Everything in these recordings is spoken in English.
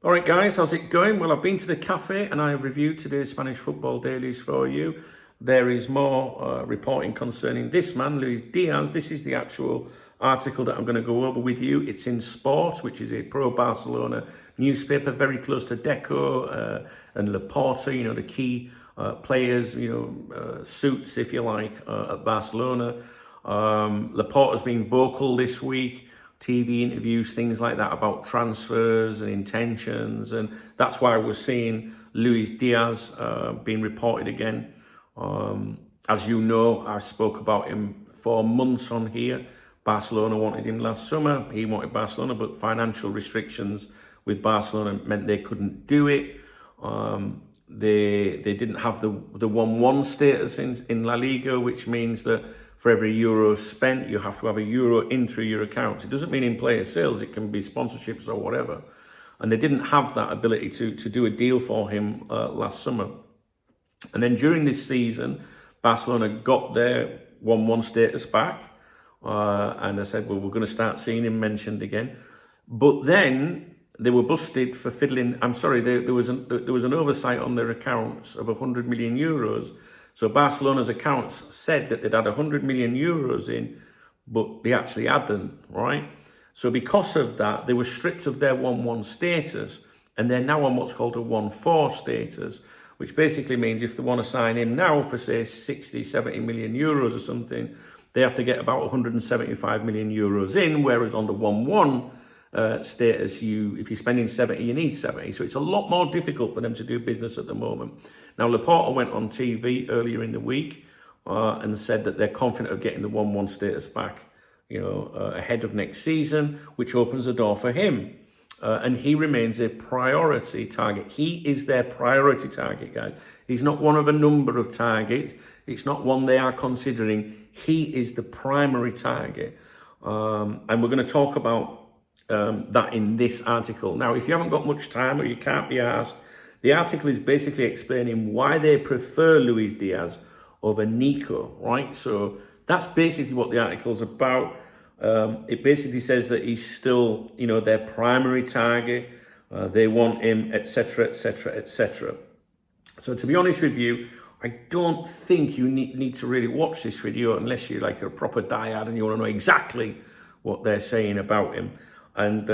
All right, guys, how's it going? Well, I've been to the cafe and I have reviewed today's Spanish football dailies for you. There is more reporting concerning this man, Luis Díaz. This is the actual article that I'm going to go over with you. It's in Sport, which is a pro-Barcelona newspaper, very close to Deco and Laporta, the key players, suits, if you like, at Barcelona. Laporta's been vocal this week. TV interviews, things like that about transfers and intentions, and that's why we're seeing Luis Díaz being reported again. As you know, I spoke about him for months on here. Barcelona wanted him last summer. He wanted Barcelona, but financial restrictions with Barcelona meant they couldn't do it. They didn't have the 1-1 status in La Liga, which means that for every euro spent, you have to have a euro in through your account. It doesn't mean in player sales, it can be sponsorships or whatever. And they didn't have that ability to do a deal for him last summer. And then during this season, Barcelona got their 1-1 status back. And I said, well, we're going to start seeing him mentioned again. But then they were busted for fiddling. I'm sorry, there was an oversight on their accounts of 100 million euros. So Barcelona's accounts said that they'd had 100 million euros in, but they actually hadn't, right? So because of that, they were stripped of their 1-1 status, and they're now on what's called a 1-4 status, which basically means if they want to sign him now for, say, 60, 70 million euros or something, they have to get about 175 million euros in, whereas on the 1-1 status, if you're spending 70, you need 70. So it's a lot more difficult for them to do business at the moment. Now, Laporta went on TV earlier in the week and said that they're confident of getting the 1-1 status back, ahead of next season, which opens the door for him. And he remains a priority target. He is their priority target, guys. He's not one of a number of targets. It's not one they are considering. He is the primary target. And we're going to talk about that in this article. Now, if you haven't got much time or you can't be asked, the article is basically explaining why they prefer Luis Díaz over Nico, right? So that's basically what the article's about. It basically says that he's still, their primary target. They want him, etc., etc., etc. So to be honest with you, I don't think you need to really watch this video unless you're like a proper diehard and you want to know exactly what they're saying about him. And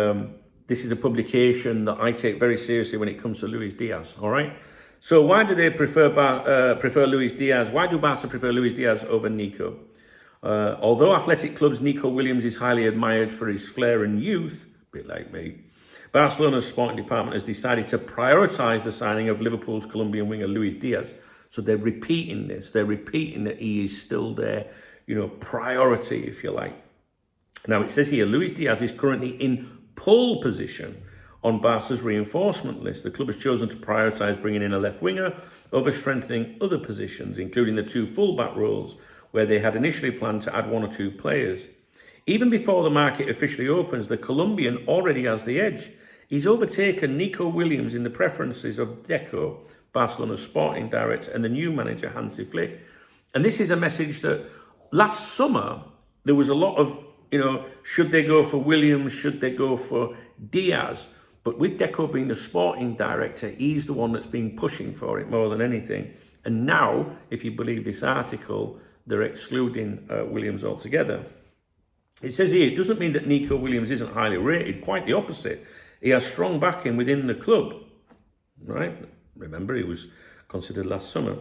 this is a publication that I take very seriously when it comes to Luis Díaz, all right? So why do they prefer Luis Díaz? Why do Barca prefer Luis Díaz over Nico? Although athletic clubs, Nico Williams is highly admired for his flair and youth, a bit like me, Barcelona's sporting department has decided to prioritise the signing of Liverpool's Colombian winger Luis Díaz. So they're repeating this. They're repeating that he is still their, priority, if you like. Now, it says here, Luis Díaz is currently in pole position on Barca's reinforcement list. The club has chosen to prioritise bringing in a left winger over strengthening other positions, including the 2 fullback roles, where they had initially planned to add 1 or 2 players. Even before the market officially opens, the Colombian already has the edge. He's overtaken Nico Williams in the preferences of Deco, Barcelona's sporting director, and the new manager, Hansi Flick. And this is a message that last summer, there was a lot of should they go for Williams? Should they go for Díaz? But with Deco being the sporting director, he's the one that's been pushing for it more than anything. And now, if you believe this article, they're excluding Williams altogether. It says here, it doesn't mean that Nico Williams isn't highly rated. Quite the opposite. He has strong backing within the club, right? Remember, he was considered last summer.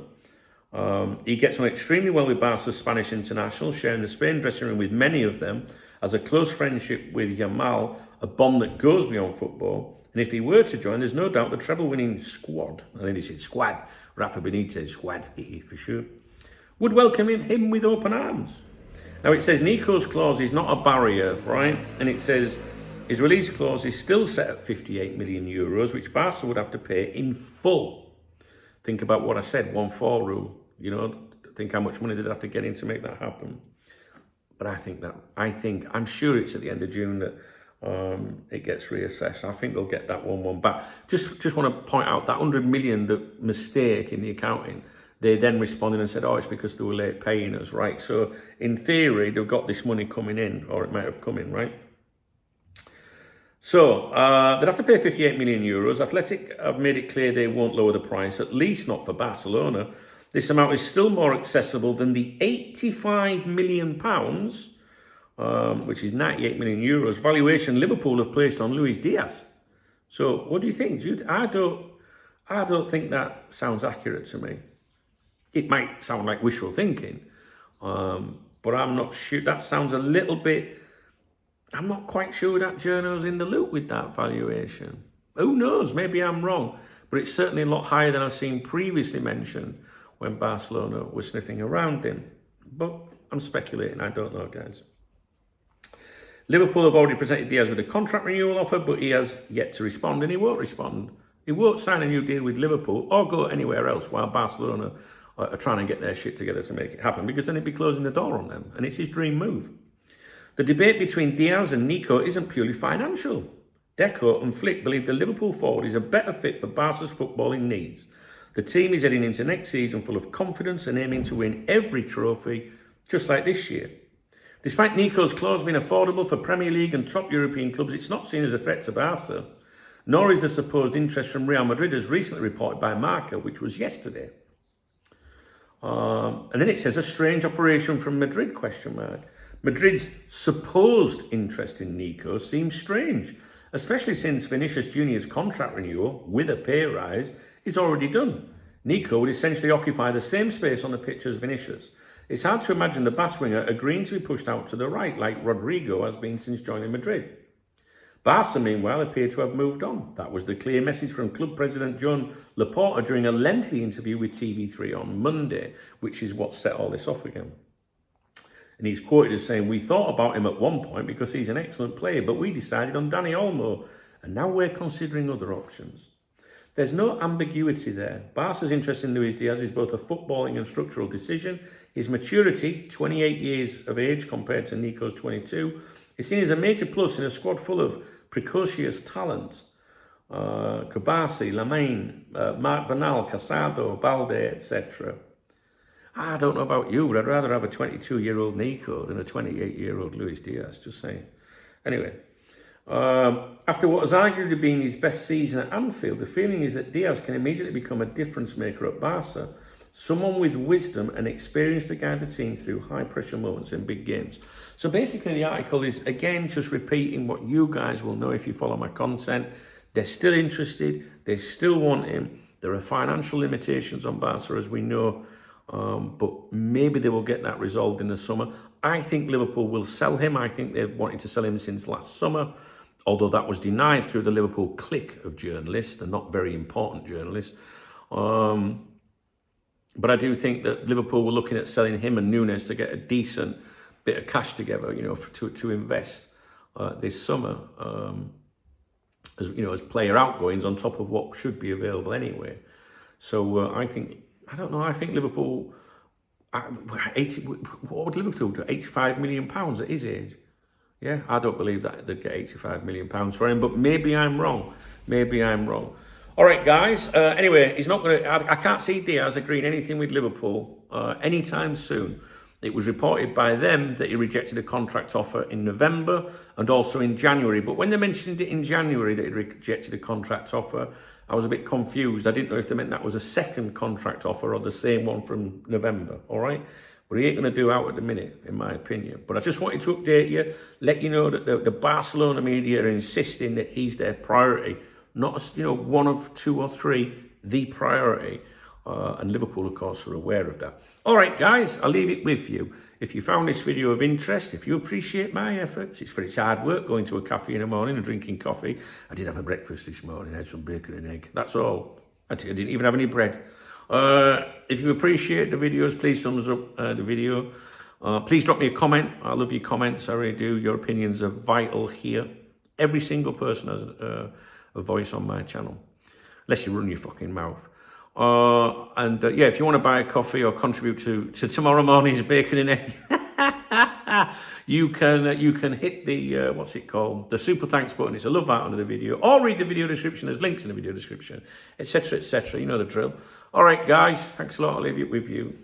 He gets on extremely well with Barca's Spanish internationals, sharing the Spain dressing room with many of them, has a close friendship with Yamal, a bond that goes beyond football. And if he were to join, there's no doubt the treble-winning squad, I think they said squad, Rafa Benitez squad, for sure, would welcome him with open arms. Now, it says Nico's clause is not a barrier, right? And it says his release clause is still set at 58 million euros, which Barca would have to pay in full. Think about what I said, 1-4 rule. Think how much money they'd have to get in to make that happen. But I'm sure it's at the end of June that it gets reassessed. I think they'll get that 1-1 back. Just want to point out that 100 million, the mistake in the accounting, they then responded and said, oh, it's because they were late paying us, right? So in theory, they've got this money coming in, or it might have come in, right? So they'd have to pay 58 million euros. Athletic have made it clear they won't lower the price, at least not for Barcelona. This amount is still more accessible than the 85 million pounds, which is 98 million euros, valuation Liverpool have placed on Luis Díaz. So what do you think? I don't think that sounds accurate to me. It might sound like wishful thinking, but I'm not sure. That sounds a little bit. I'm not quite sure that journal's in the loop with that valuation. Who knows? Maybe I'm wrong, but it's certainly a lot higher than I've seen previously mentioned when Barcelona was sniffing around him. But I'm speculating. I don't know, guys. Liverpool have already presented Díaz with a contract renewal offer, but he has yet to respond, and he won't respond. He won't sign a new deal with Liverpool or go anywhere else while Barcelona are trying to get their shit together to make it happen, because then it'd be closing the door on them, and it's his dream move. The debate between Díaz and Nico isn't purely financial. Deco and Flick believe the Liverpool forward is a better fit for Barca's footballing needs. The team is heading into next season full of confidence and aiming to win every trophy, just like this year. Despite Nico's clause being affordable for Premier League and top European clubs, it's not seen as a threat to Barca, nor is the supposed interest from Real Madrid, as recently reported by Marca, which was yesterday. And then it says a strange operation from Madrid, ? Madrid's supposed interest in Nico seems strange, especially since Vinicius Junior's contract renewal, with a pay rise, is already done. Nico would essentially occupy the same space on the pitch as Vinicius. It's hard to imagine the Basque winger agreeing to be pushed out to the right, like Rodrigo has been since joining Madrid. Barca, meanwhile, appear to have moved on. That was the clear message from club president Joan Laporta during a lengthy interview with TV3 on Monday, which is what set all this off again. And he's quoted as saying, "We thought about him at one point because he's an excellent player, but we decided on Dani Olmo, and now we're considering other options." There's no ambiguity there. Barca's interest in Luis Díaz is both a footballing and structural decision. His maturity, 28 years of age compared to Nico's 22, is seen as a major plus in a squad full of precocious talent. Kabasi, Lamine, Marc Bernal, Casado, Balde, etc. I don't know about you, but I'd rather have a 22-year-old Nico than a 28-year-old Luis Díaz, just saying. Anyway, after what has arguably been his best season at Anfield, the feeling is that Díaz can immediately become a difference maker at Barca, someone with wisdom and experience to guide the team through high-pressure moments in big games. So basically the article is, again, just repeating what you guys will know if you follow my content. They're still interested. They still want him. There are financial limitations on Barca, as we know, but maybe they will get that resolved in the summer. I think Liverpool will sell him. I think they've wanted to sell him since last summer, although that was denied through the Liverpool clique of journalists. They're not very important journalists. But I do think that Liverpool were looking at selling him and Nunes to get a decent bit of cash together, to invest this summer, as player outgoings on top of what should be available anyway. So I think Liverpool, what would Liverpool do? £85 million at his age? Yeah, I don't believe that they'd get £85 million for him, but maybe I'm wrong. All right, guys. Anyway, he's not going to. I can't see Díaz agreeing anything with Liverpool anytime soon. It was reported by them that he rejected a contract offer in November and also in January. But when they mentioned it in January that he rejected a contract offer, I was a bit confused. I didn't know if they meant that was a second contract offer or the same one from November. All right. But he ain't going to do out at the minute, in my opinion. But I just wanted to update you, let you know that the Barcelona media are insisting that he's their priority. Not, one of two or three, the priority. And Liverpool, of course, are aware of that. All right, guys, I'll leave it with you. If you found this video of interest, if you appreciate my efforts, it's for its hard work going to a cafe in the morning and drinking coffee. I did have a breakfast this morning. I had some bacon and egg. That's all. I didn't even have any bread. If you appreciate the videos, please thumbs up the video. Please drop me a comment. I love your comments. I really do. Your opinions are vital here. Every single person has a voice on my channel, unless you run your fucking mouth. If you want to buy a coffee or contribute to tomorrow morning's bacon and egg, you can hit the what's it called, the super thanks button. It's a love out under the video, or read the video description. There's links in the video description, etc., etc. You know the drill. All right, guys, thanks a lot. I'll leave it with you.